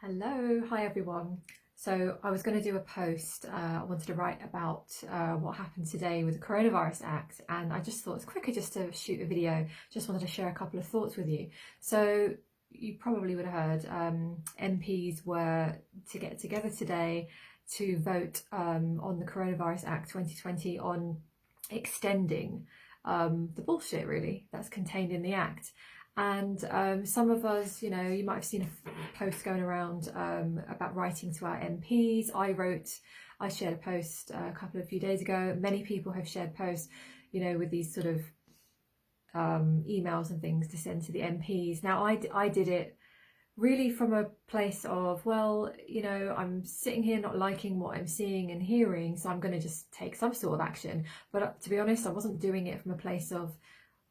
Hello, hi everyone. So I was going to do a post. I wanted to write about what happened today with the Coronavirus Act, and I just thought it's quicker just to shoot a video. Just wanted to share a couple of thoughts with you. So you probably would have heard MPs were to get together today to vote on the Coronavirus Act 2020 on extending the bullshit really that's contained in the act. And some of us, you might have seen a post going around about writing to our MPs. I shared a post a few days ago. Many people have shared posts, with these sort of emails and things to send to the MPs. Now, I did it really from a place of, well, I'm sitting here not liking what I'm seeing and hearing, so I'm going to just take some sort of action. But to be honest, I wasn't doing it from a place of,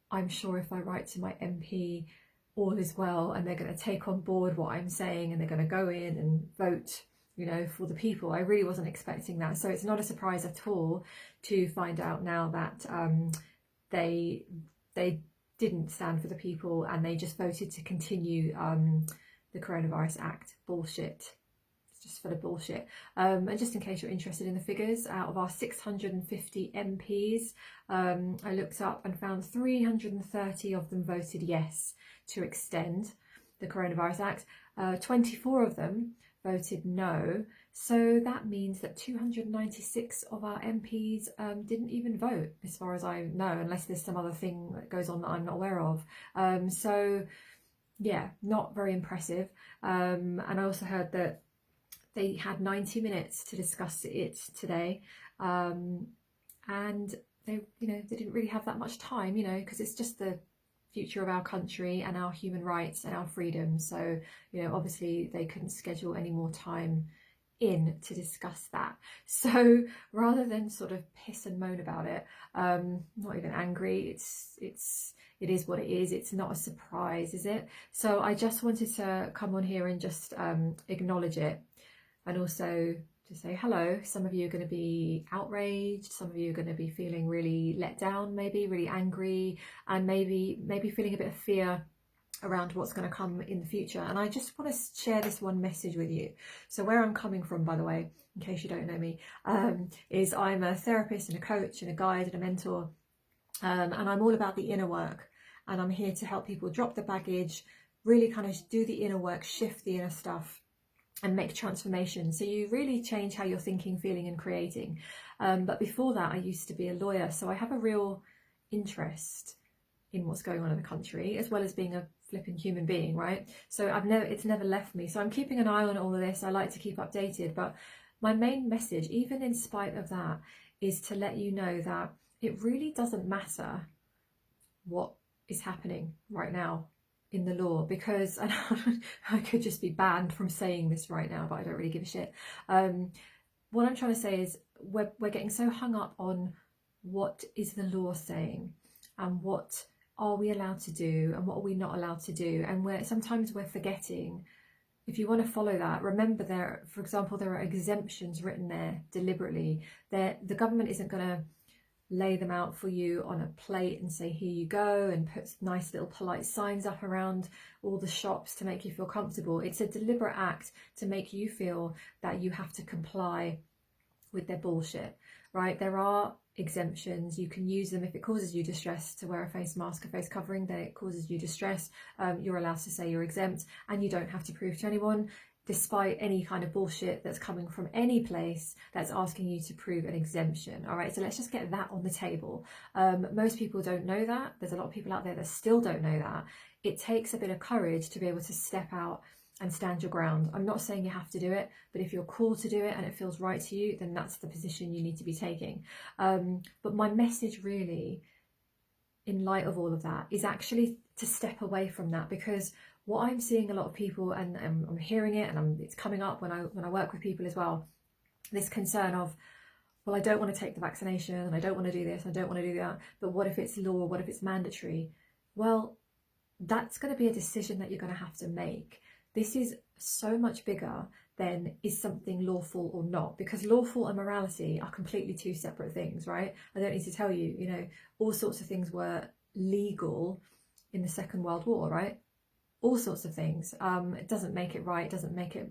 I'm sure if I write to my MP, all is well, and they're going to take on board what I'm saying and they're going to go in and vote, for the people. I really wasn't expecting that. So it's not a surprise at all to find out now that they didn't stand for the people and they just voted to continue the Coronavirus Act bullshit. Just for the bullshit. And just in case you're interested in the figures, out of our 650 MPs, I looked up and found 330 of them voted yes to extend the Coronavirus Act. 24 of them voted no. So that means that 296 of our MPs didn't even vote, as far as I know, unless there's some other thing that goes on that I'm not aware of. So yeah, not very impressive. And I also heard that they had 90 minutes to discuss it today, and they didn't really have that much time, because it's just the future of our country and our human rights and our freedom. So, obviously they couldn't schedule any more time in to discuss that. So rather than sort of piss and moan about it, not even angry, it is what it is. It's not a surprise, is it? So I just wanted to come on here and just acknowledge it. And also to say hello. Some of you are going to be outraged, some of you are going to be feeling really let down, maybe really angry, and maybe feeling a bit of fear around what's going to come in the future. And I just want to share this one message with you. So where I'm coming from, by the way, in case you don't know me, is I'm a therapist and a coach and a guide and a mentor, and I'm all about the inner work, and I'm here to help people drop the baggage, really kind of do the inner work, shift the inner stuff, and make transformation, so you really change how you're thinking, feeling and creating. But before that, I used to be a lawyer, so I have a real interest in what's going on in the country, as well as being a flipping human being, right? So it's never left me. So I'm keeping an eye on all of this. I like to keep updated, but my main message, even in spite of that, is to let you know that it really doesn't matter what is happening right now in the law, because and I could just be banned from saying this right now, but I don't really give a shit. What I'm trying to say is we're getting so hung up on what is the law saying and what are we allowed to do and what are we not allowed to do, and sometimes we're forgetting, if you want to follow that, remember for example, there are exemptions written there deliberately. The government isn't going to lay them out for you on a plate and say, here you go, and put nice little polite signs up around all the shops to make you feel comfortable. It's a deliberate act to make you feel that you have to comply with their bullshit, right? There are exemptions. You can use them if it causes you distress to wear a face mask, a face covering, that it causes you distress. You're allowed to say you're exempt, and you don't have to prove to anyone, despite any kind of bullshit that's coming from any place that's asking you to prove an exemption. All right, so let's just get that on the table. Most people don't know that. There's a lot of people out there that still don't know that. It takes a bit of courage to be able to step out and stand your ground. I'm not saying you have to do it, but if you're called to do it and it feels right to you, then that's the position you need to be taking. But my message really, in light of all of that, is actually to step away from that, because what I'm seeing a lot of people, and I'm hearing it, and it's coming up when I work with people as well, this concern of, well, I don't want to take the vaccination, and I don't want to do this, I don't want to do that, but what if it's law, what if it's mandatory? Well, that's going to be a decision that you're going to have to make. This is so much bigger than is something lawful or not, because lawful and morality are completely two separate things, right? I don't need to tell you, all sorts of things were legal in the Second World War, right? All sorts of things. It doesn't make it right, doesn't make it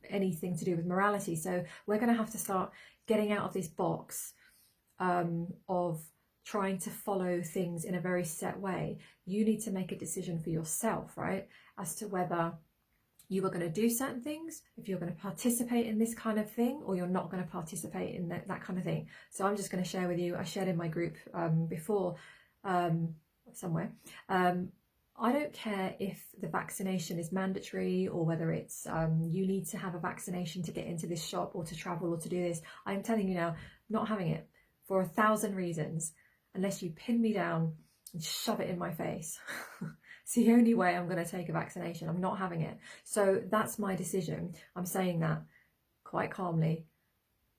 anything to do with morality. So we're going to have to start getting out of this box of trying to follow things in a very set way. You need to make a decision for yourself, right, as to whether you are going to do certain things, if you're going to participate in this kind of thing, or you're not going to participate in that kind of thing. So I'm just going to share with you, I shared in my group before, somewhere, I don't care if the vaccination is mandatory or whether it's you need to have a vaccination to get into this shop or to travel or to do this. I'm telling you now, not having it for 1,000 reasons, unless you pin me down and shove it in my face. It's the only way I'm going to take a vaccination. I'm not having it. So that's my decision. I'm saying that quite calmly,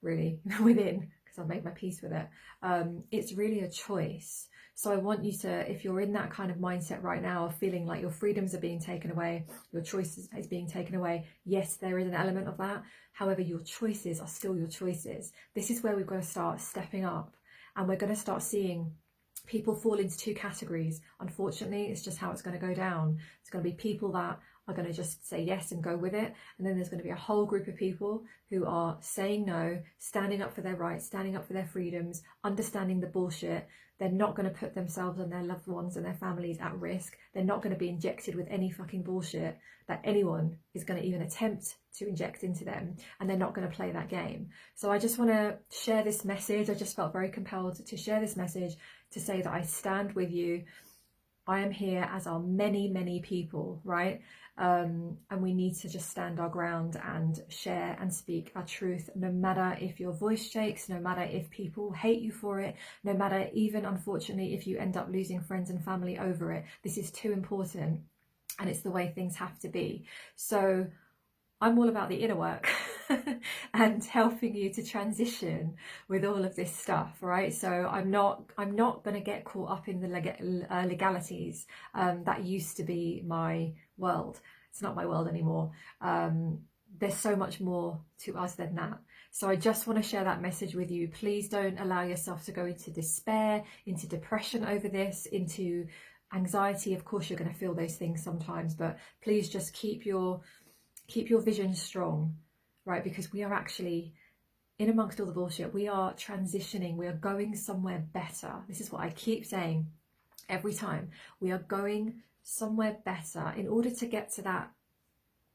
really, within, because I've made my peace with it. It's really a choice. So I want you to, if you're in that kind of mindset right now of feeling like your freedoms are being taken away, your choices is being taken away, yes, there is an element of that. However, your choices are still your choices. This is where we've got to start stepping up, and we're going to start seeing people fall into two categories. Unfortunately, it's just how it's going to go down. It's going to be people that are going to just say yes and go with it, and then there's going to be a whole group of people who are saying no, standing up for their rights, standing up for their freedoms, understanding the bullshit. They're not going to put themselves and their loved ones and their families at risk. They're not going to be injected with any fucking bullshit that anyone is going to even attempt to inject into them, and they're not going to play that game. So I just want to share this message. I just felt very compelled to share this message to say that I stand with you. I am here, as are many, many people, right? And we need to just stand our ground and share and speak our truth, no matter if your voice shakes, no matter if people hate you for it, no matter even, unfortunately, if you end up losing friends and family over it. This is too important, and it's the way things have to be. So I'm all about the inner work and helping you to transition with all of this stuff, right? So I'm not going to get caught up in the legalities. That used to be my world. It's not my world anymore. There's so much more to us than that. So I just want to share that message with you. Please don't allow yourself to go into despair, into depression over this, into anxiety. Of course, you're going to feel those things sometimes, but please just keep your vision strong, right? Because we are actually, in amongst all the bullshit, we are transitioning. We are going somewhere better. This is what I keep saying every time. We are going somewhere better. In order to get to that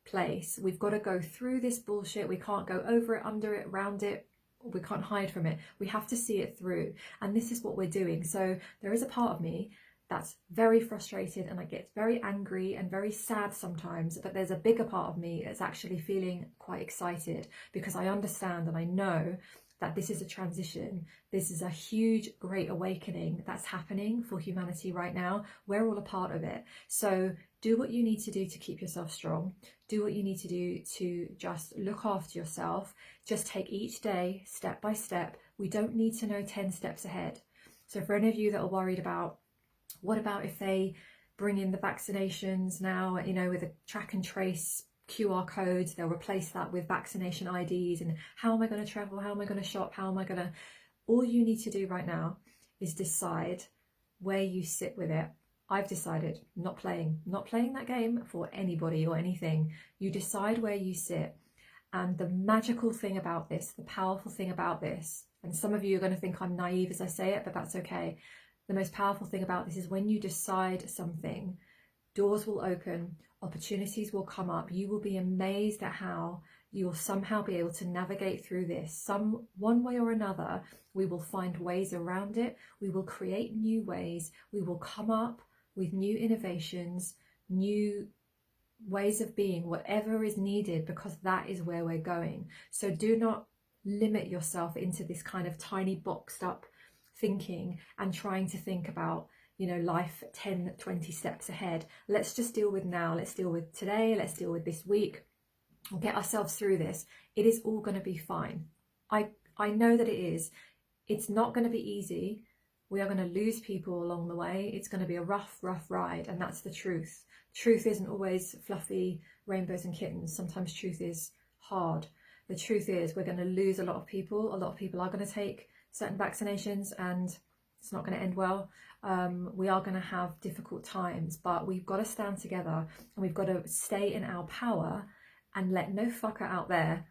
place, we've got to go through this bullshit. We can't go over it, under it, around it. We can't hide from it. We have to see it through. And this is what we're doing. So there is a part of me that's very frustrated, and I get very angry and very sad sometimes, but there's a bigger part of me that's actually feeling quite excited, because I understand and I know that this is a transition. This is a huge, great awakening that's happening for humanity right now. We're all a part of it. So do what you need to do to keep yourself strong. Do what you need to do to just look after yourself. Just take each day step by step. We don't need to know 10 steps ahead. So for any of you that are worried about, what about if they bring in the vaccinations now, you know, with a track and trace QR codes, they'll replace that with vaccination IDs, and how am I going to travel? How am I going to shop? How am I going to... All you need to do right now is decide where you sit with it. I've decided not playing that game for anybody or anything. You decide where you sit. And the magical thing about this, the powerful thing about this, and some of you are going to think I'm naive as I say it, but that's okay. The most powerful thing about this is when you decide something, doors will open, opportunities will come up. You will be amazed at how you will somehow be able to navigate through this. One way or another, we will find ways around it. We will create new ways. We will come up with new innovations, new ways of being, whatever is needed, because that is where we're going. So do not limit yourself into this kind of tiny boxed up thinking and trying to think about, you know, life 10, 20 steps ahead. Let's just deal with now. Let's deal with today. Let's deal with this week. We'll get ourselves through this. It is all going to be fine. I know that it is. It's not going to be easy. We are going to lose people along the way. It's going to be a rough ride, and that's the truth. Truth isn't always fluffy rainbows and kittens. Sometimes truth is hard. The truth is we're going to lose a lot of people. A lot of people are going to take certain vaccinations, and it's not going to end well. We are going to have difficult times, but we've got to stand together, and we've got to stay in our power and let no fucker out there,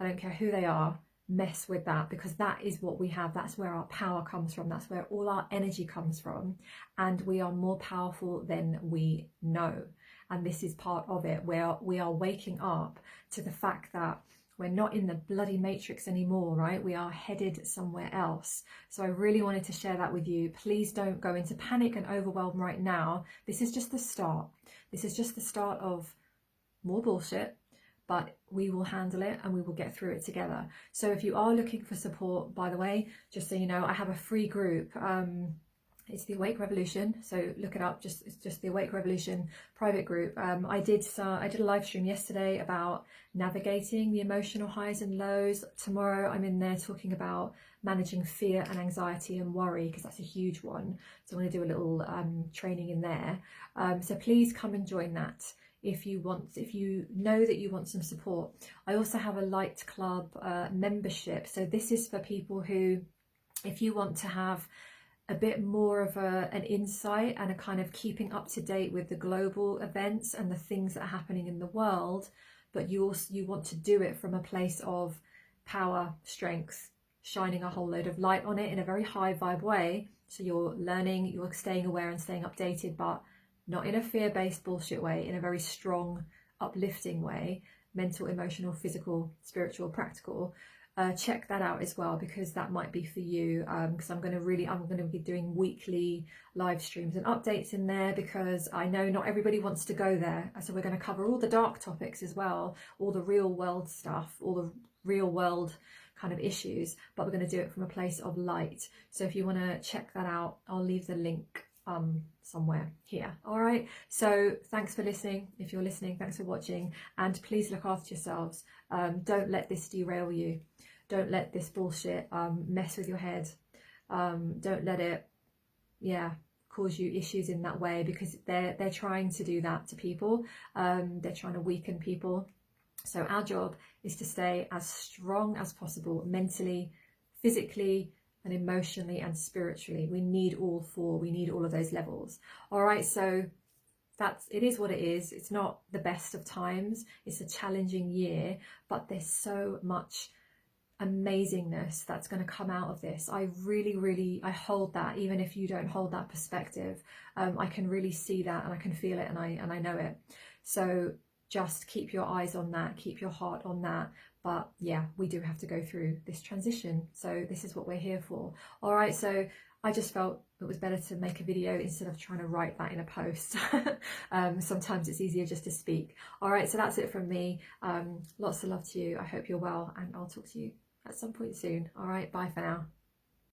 I don't care who they are, mess with that, because that is what we have. That's where our power comes from. That's where all our energy comes from. And we are more powerful than we know. And this is part of it, where we are waking up to the fact that we're not in the bloody matrix anymore, right? We are headed somewhere else. So I really wanted to share that with you. Please don't go into panic and overwhelm right now. This is just the start. This is just the start of more bullshit, but we will handle it and we will get through it together. So if you are looking for support, by the way, just so you know, I have a free group. It's the Awake Revolution, so look it up. It's just the Awake Revolution private group. I did a live stream yesterday about navigating the emotional highs and lows. Tomorrow I'm in there talking about managing fear and anxiety and worry, because that's a huge one. So I'm going to do a little training in there. So please come and join that if you know that you want some support. I also have a Light Club membership. So this is for people who, if you want to have a bit more of an insight and a kind of keeping up to date with the global events and the things that are happening in the world, but you want to do it from a place of power, strength, shining a whole load of light on it in a very high vibe way. So you're learning, you're staying aware and staying updated, but not in a fear-based bullshit way, in a very strong, uplifting way, mental, emotional, physical, spiritual, practical. Check that out as well, because that might be for you, because I'm going to be doing weekly live streams and updates in there, because I know not everybody wants to go there. So we're going to cover all the dark topics as well, all the real world stuff, all the real world kind of issues, but we're going to do it from a place of light. So if you want to check that out, I'll leave the link somewhere here. All right, so thanks for listening. If you're listening, thanks for watching, and please look after yourselves. Don't let this derail you. Don't let this bullshit mess with your head. Don't let it cause you issues in that way, because they're trying to do that to people. They're trying to weaken people. So our job is to stay as strong as possible, mentally, physically, and emotionally and spiritually. We need all four. We need all of those levels. All right, so it is what it is. It's not the best of times. It's a challenging year, but there's so much amazingness that's going to come out of this. I really I hold that. Even if you don't hold that perspective, I can really see that, and I can feel it, and I know it. So just keep your eyes on that, keep your heart on that. But yeah, we do have to go through this transition, so this is what we're here for. All right, so I just felt it was better to make a video instead of trying to write that in a post. Sometimes it's easier just to speak. All right, so that's it from me. Lots of love to you. I hope you're well, and I'll talk to you at some point soon. All right, bye for now.